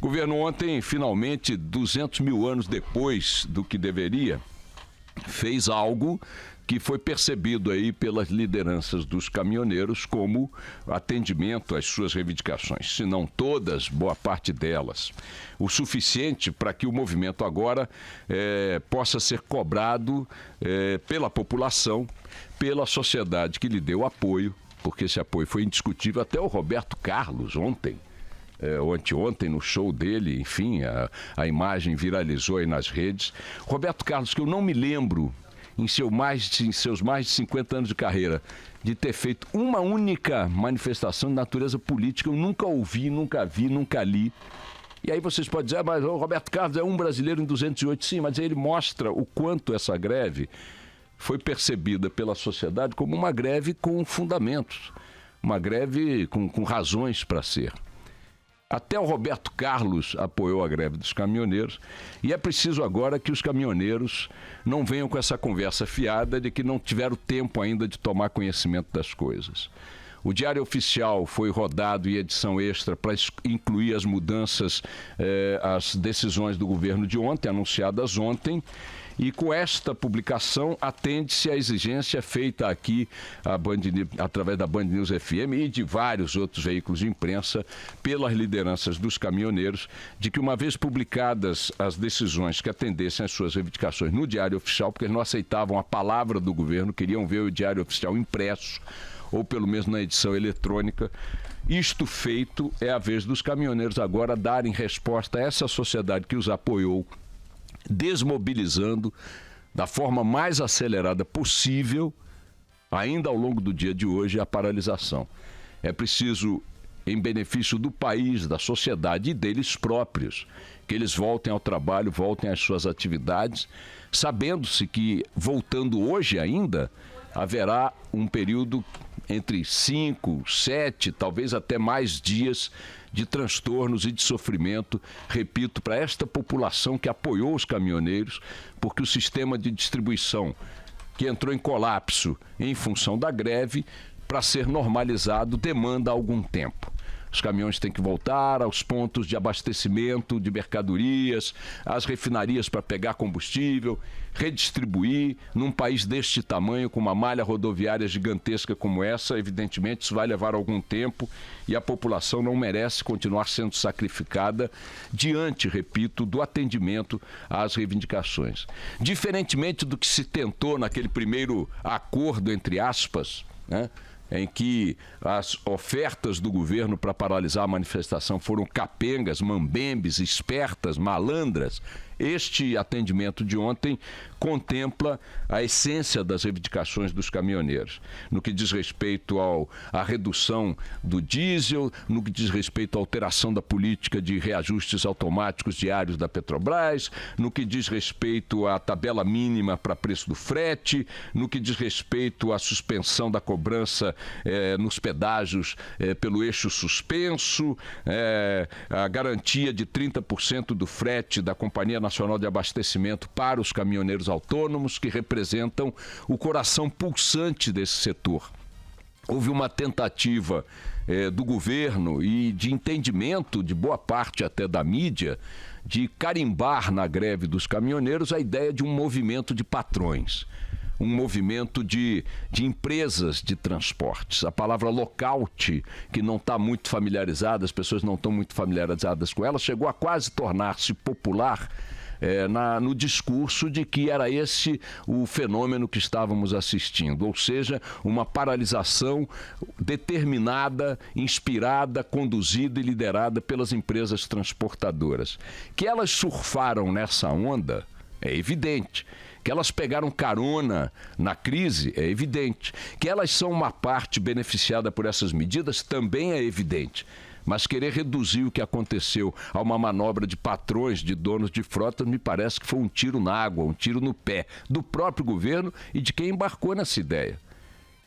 O governo ontem, finalmente, 200 mil anos depois do que deveria, fez algo que foi percebido aí pelas lideranças dos caminhoneiros como atendimento às suas reivindicações, se não todas, boa parte delas. O suficiente para que o movimento agora possa ser cobrado pela população, pela sociedade que lhe deu apoio, porque esse apoio foi indiscutível. Até o Roberto Carlos ontem, ou anteontem, no show dele, enfim, a imagem viralizou aí nas redes. Roberto Carlos, que eu não me lembro, em seus mais de 50 anos de carreira, de ter feito uma única manifestação de natureza política. Eu nunca ouvi, nunca vi, nunca li. E aí vocês podem dizer, mas o Roberto Carlos é um brasileiro em 208. Sim, mas ele mostra o quanto essa greve foi percebida pela sociedade como uma greve com fundamentos, uma greve com razões para ser. Até o Roberto Carlos apoiou a greve dos caminhoneiros, e é preciso agora que os caminhoneiros não venham com essa conversa fiada de que não tiveram tempo ainda de tomar conhecimento das coisas. O Diário Oficial foi rodado em edição extra para incluir as mudanças, as decisões do governo de ontem, anunciadas ontem. E com esta publicação atende-se à exigência feita aqui através da Band News FM e de vários outros veículos de imprensa pelas lideranças dos caminhoneiros, de que uma vez publicadas as decisões que atendessem às suas reivindicações no Diário Oficial, porque eles não aceitavam a palavra do governo, queriam ver o Diário Oficial impresso, ou pelo menos na edição eletrônica. Isto feito, é a vez dos caminhoneiros agora darem resposta a essa sociedade que os apoiou, desmobilizando da forma mais acelerada possível, ainda ao longo do dia de hoje, a paralisação. É preciso, em benefício do país, da sociedade e deles próprios, que eles voltem ao trabalho, voltem às suas atividades, sabendo-se que, voltando hoje ainda, haverá um período entre 5, 7, talvez até mais dias de transtornos e de sofrimento, repito, para esta população que apoiou os caminhoneiros, porque o sistema de distribuição que entrou em colapso em função da greve, para ser normalizado, demanda algum tempo. Os caminhões têm que voltar aos pontos de abastecimento de mercadorias, às refinarias para pegar combustível, redistribuir. Num país deste tamanho, com uma malha rodoviária gigantesca como essa, evidentemente isso vai levar algum tempo e a população não merece continuar sendo sacrificada diante, repito, do atendimento às reivindicações. Diferentemente do que se tentou naquele primeiro acordo, entre aspas, né, em que as ofertas do governo para paralisar a manifestação foram capengas, mambembes, espertas, malandras, este atendimento de ontem contempla a essência das reivindicações dos caminhoneiros, no que diz respeito à redução do diesel, no que diz respeito à alteração da política de reajustes automáticos diários da Petrobras, no que diz respeito à tabela mínima para preço do frete, no que diz respeito à suspensão da cobrança nos pedágios pelo eixo suspenso, a garantia de 30% do frete da Companhia Nacional de Abastecimento para os caminhoneiros autônomos, que representam o coração pulsante desse setor. Houve uma tentativa do governo e de entendimento de boa parte até da mídia de carimbar na greve dos caminhoneiros a ideia de um movimento de patrões, um movimento de empresas de transportes. A palavra lockout, que não está muito familiarizada, as pessoas não estão muito familiarizadas com ela, chegou a quase tornar-se popular no discurso de que era esse o fenômeno que estávamos assistindo, ou seja, uma paralisação determinada, inspirada, conduzida e liderada pelas empresas transportadoras. Que elas surfaram nessa onda é evidente. Que elas pegaram carona na crise é evidente. Que elas são uma parte beneficiada por essas medidas também é evidente. Mas querer reduzir o que aconteceu a uma manobra de patrões, de donos de frotas, me parece que foi um tiro na água, um tiro no pé do próprio governo e de quem embarcou nessa ideia.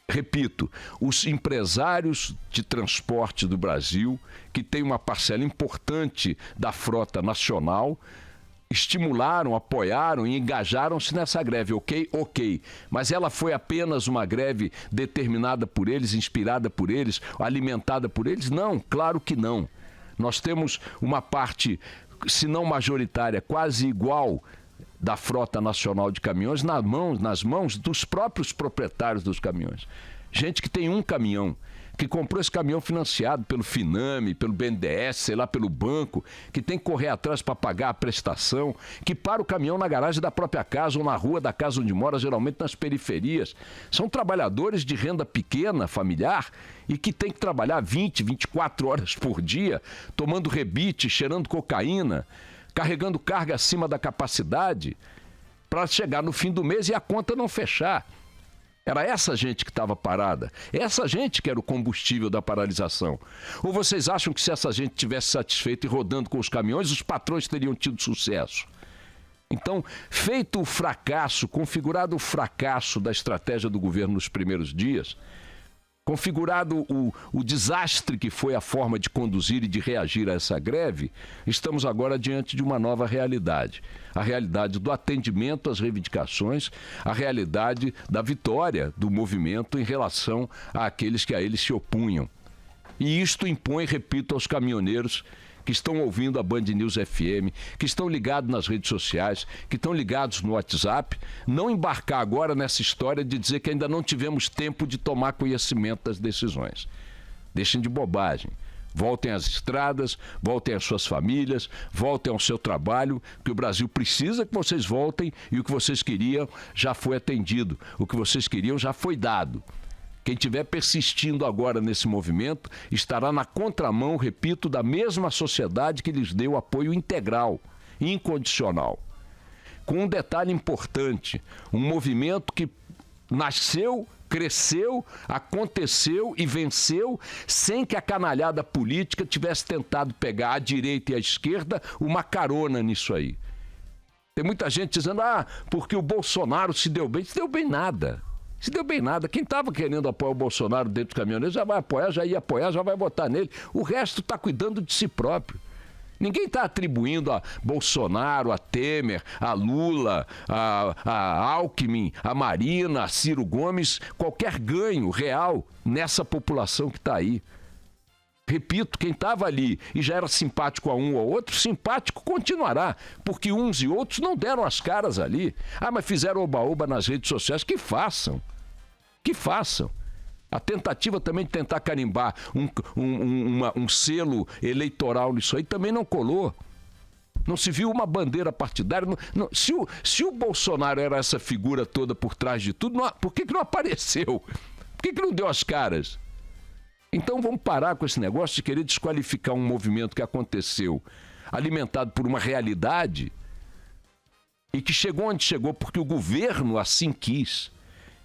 Repito, os empresários de transporte do Brasil, que têm uma parcela importante da frota nacional, estimularam, apoiaram e engajaram-se nessa greve, ok, mas ela foi apenas uma greve determinada por eles, inspirada por eles, alimentada por eles? Não, claro que não. Nós temos uma parte, se não majoritária, quase igual da frota nacional de caminhões nas mãos dos próprios proprietários dos caminhões. Gente que tem um caminhão, que comprou esse caminhão financiado pelo Finame, pelo BNDES, sei lá, pelo banco, que tem que correr atrás para pagar a prestação, que para o caminhão na garagem da própria casa ou na rua da casa onde mora, geralmente nas periferias. São trabalhadores de renda pequena, familiar, e que tem que trabalhar 20, 24 horas por dia, tomando rebite, cheirando cocaína, carregando carga acima da capacidade, para chegar no fim do mês e a conta não fechar. Era essa gente que estava parada. Essa gente que era o combustível da paralisação. Ou vocês acham que se essa gente tivesse satisfeita e rodando com os caminhões, os patrões teriam tido sucesso? Então, feito o fracasso, configurado o fracasso da estratégia do governo nos primeiros dias, configurado o desastre que foi a forma de conduzir e de reagir a essa greve, estamos agora diante de uma nova realidade. A realidade do atendimento às reivindicações, a realidade da vitória do movimento em relação àqueles que a ele se opunham. E isto impõe, repito, aos caminhoneiros que estão ouvindo a Band News FM, que estão ligados nas redes sociais, que estão ligados no WhatsApp, não embarcar agora nessa história de dizer que ainda não tivemos tempo de tomar conhecimento das decisões. Deixem de bobagem. Voltem às estradas, voltem às suas famílias, voltem ao seu trabalho, que o Brasil precisa que vocês voltem e o que vocês queriam já foi atendido, o que vocês queriam já foi dado. Quem estiver persistindo agora nesse movimento estará na contramão, repito, da mesma sociedade que lhes deu apoio integral, incondicional. Com um detalhe importante, um movimento que nasceu, cresceu, aconteceu e venceu sem que a canalhada política tivesse tentado pegar à direita e à esquerda uma carona nisso aí. Tem muita gente dizendo, porque o Bolsonaro se deu bem. Se deu bem nada. Se deu bem nada. Quem estava querendo apoiar o Bolsonaro dentro dos caminhoneiros já vai apoiar, já ia apoiar, já vai votar nele. O resto está cuidando de si próprio. Ninguém está atribuindo a Bolsonaro, a Temer, a Lula, a Alckmin, a Marina, a Ciro Gomes, qualquer ganho real nessa população que está aí. Repito, quem estava ali e já era simpático a um ou outro, simpático continuará, porque uns e outros não deram as caras ali. Mas fizeram oba-oba nas redes sociais, que façam. Que façam. A tentativa também de tentar carimbar um selo eleitoral nisso aí também não colou. Não se viu uma bandeira partidária. Se o Bolsonaro era essa figura toda por trás de tudo, por que não apareceu? Por que não deu as caras? Então vamos parar com esse negócio de querer desqualificar um movimento que aconteceu, alimentado por uma realidade e que chegou onde chegou porque o governo assim quis.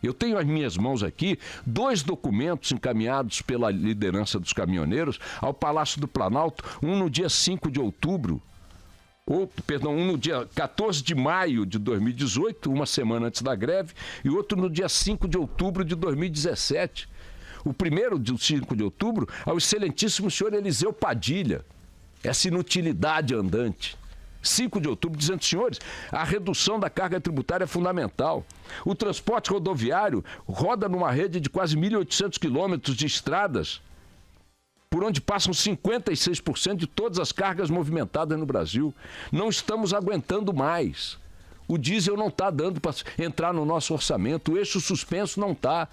Eu tenho às minhas mãos aqui 2 documentos encaminhados pela liderança dos caminhoneiros ao Palácio do Planalto, um no dia 5 de outubro, um no dia 14 de maio de 2018, uma semana antes da greve, e outro no dia 5 de outubro de 2017. O primeiro, de 5 de outubro, ao excelentíssimo senhor Eliseu Padilha, essa inutilidade andante. 5 de outubro, dizendo, senhores, a redução da carga tributária é fundamental. O transporte rodoviário roda numa rede de quase 1.800 quilômetros de estradas, por onde passam 56% de todas as cargas movimentadas no Brasil. Não estamos aguentando mais. O diesel não está dando para entrar no nosso orçamento, o eixo suspenso não está.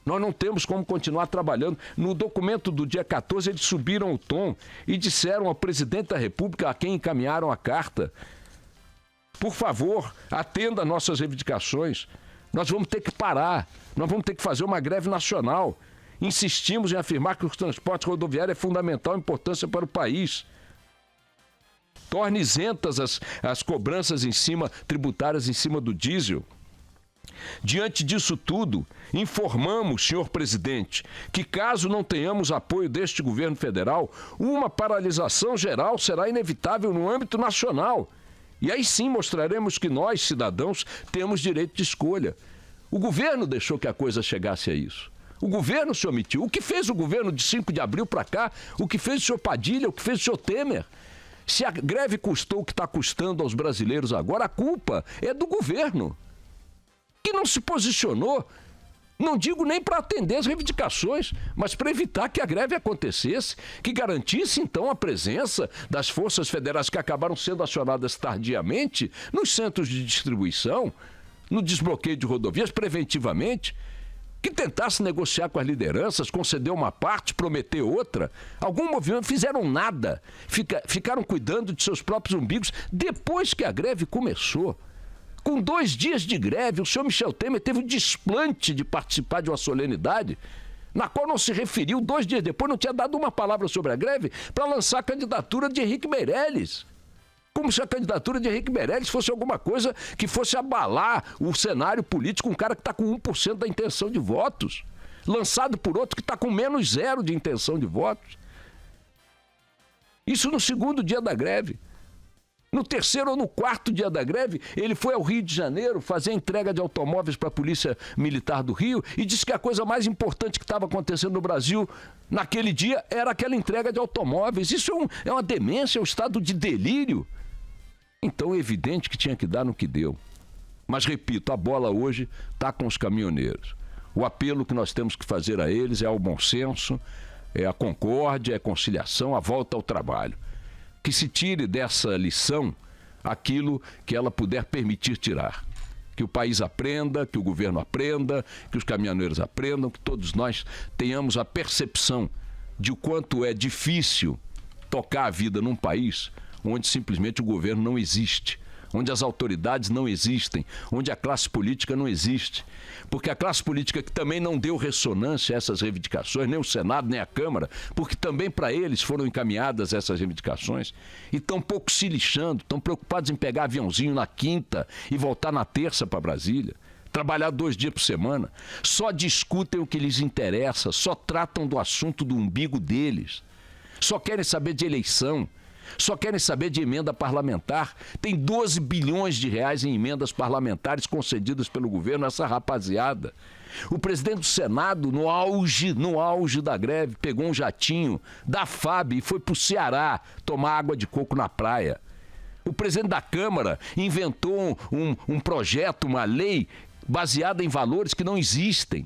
Nós não temos como continuar trabalhando. No documento do dia 14, eles subiram o tom e disseram ao presidente da República, a quem encaminharam a carta, por favor, atenda nossas reivindicações. Nós vamos ter que parar, nós vamos ter que fazer uma greve nacional. Insistimos em afirmar que o transporte rodoviário é fundamental importância para o país. Torne isentas as cobranças tributárias em cima do diesel. Diante disso tudo, informamos, senhor presidente, que caso não tenhamos apoio deste governo federal, uma paralisação geral será inevitável no âmbito nacional. E aí sim mostraremos que nós, cidadãos, temos direito de escolha. O governo deixou que a coisa chegasse a isso. O governo se omitiu. O que fez o governo de 5 de abril para cá? O que fez o senhor Padilha? O que fez o senhor Temer? Se a greve custou o que está custando aos brasileiros agora, a culpa é do governo, que não se posicionou Não digo nem para atender as reivindicações, mas para evitar que a greve acontecesse, que garantisse então a presença das forças federais que acabaram sendo acionadas tardiamente nos centros de distribuição, no desbloqueio de rodovias preventivamente, que tentasse negociar com as lideranças, conceder uma parte, prometer outra. Algum movimento fizeram nada, ficaram cuidando de seus próprios umbigos depois que a greve começou. Com 2 dias de greve, o senhor Michel Temer teve o desplante de participar de uma solenidade na qual não se referiu. 2 dias depois não tinha dado uma palavra sobre a greve para lançar a candidatura de Henrique Meirelles. Como se a candidatura de Henrique Meirelles fosse alguma coisa que fosse abalar o cenário político, um cara que está com 1% da intenção de votos, lançado por outro que está com menos 0 de intenção de votos. Isso no 2º dia da greve. No 3º ou no 4º dia da greve, ele foi ao Rio de Janeiro fazer a entrega de automóveis para a Polícia Militar do Rio e disse que a coisa mais importante que estava acontecendo no Brasil naquele dia era aquela entrega de automóveis. Isso é uma demência, é um estado de delírio. Então é evidente que tinha que dar no que deu. Mas, repito, a bola hoje está com os caminhoneiros. O apelo que nós temos que fazer a eles é ao bom senso, é a concórdia, é a conciliação, a volta ao trabalho. Que se tire dessa lição aquilo que ela puder permitir tirar. Que o país aprenda, que o governo aprenda, que os caminhoneiros aprendam, que todos nós tenhamos a percepção de o quanto é difícil tocar a vida num país onde simplesmente o governo não existe, onde as autoridades não existem, onde a classe política não existe. Porque a classe política que também não deu ressonância a essas reivindicações, nem o Senado, nem a Câmara, porque também para eles foram encaminhadas essas reivindicações, e estão pouco se lixando, estão preocupados em pegar aviãozinho na quinta e voltar na terça para Brasília, trabalhar 2 dias por semana, só discutem o que lhes interessa, só tratam do assunto do umbigo deles, só querem saber de eleição, só querem saber de emenda parlamentar. Tem 12 bilhões de reais em emendas parlamentares concedidas pelo governo a essa rapaziada. O presidente do Senado, no auge da greve, pegou um jatinho da FAB e foi para o Ceará tomar água de coco na praia. O presidente da Câmara inventou um projeto, uma lei baseada em valores que não existem.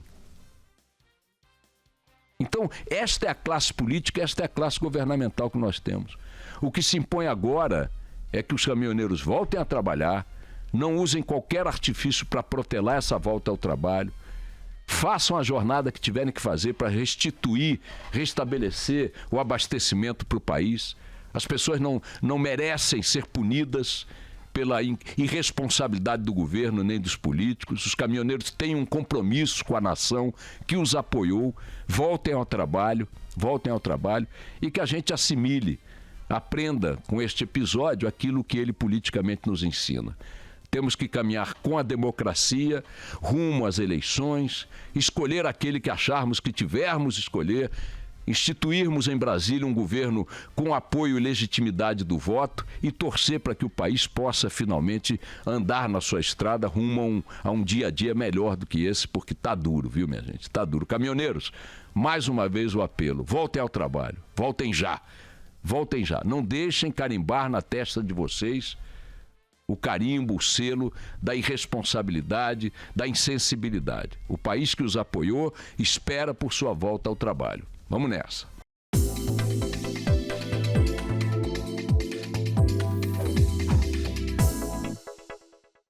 Então, esta é a classe política, esta é a classe governamental que nós temos. O que se impõe agora é que os caminhoneiros voltem a trabalhar, não usem qualquer artifício para protelar essa volta ao trabalho, façam a jornada que tiverem que fazer para restituir, restabelecer o abastecimento para o país. As pessoas não merecem ser punidas pela irresponsabilidade do governo nem dos políticos. Os caminhoneiros têm um compromisso com a nação que os apoiou. Voltem ao trabalho e que a gente assimile, aprenda com este episódio aquilo que ele politicamente nos ensina. Temos que caminhar com a democracia rumo às eleições, escolher aquele que acharmos que tivermos escolher, instituirmos em Brasília um governo com apoio e legitimidade do voto e torcer para que o país possa finalmente andar na sua estrada rumo a um dia a dia melhor do que esse, porque está duro, viu, minha gente? Está duro. Caminhoneiros, mais uma vez o apelo, voltem ao trabalho, voltem já. Voltem já, não deixem carimbar na testa de vocês o carimbo, o selo da irresponsabilidade, da insensibilidade. O país que os apoiou espera por sua volta ao trabalho. Vamos nessa.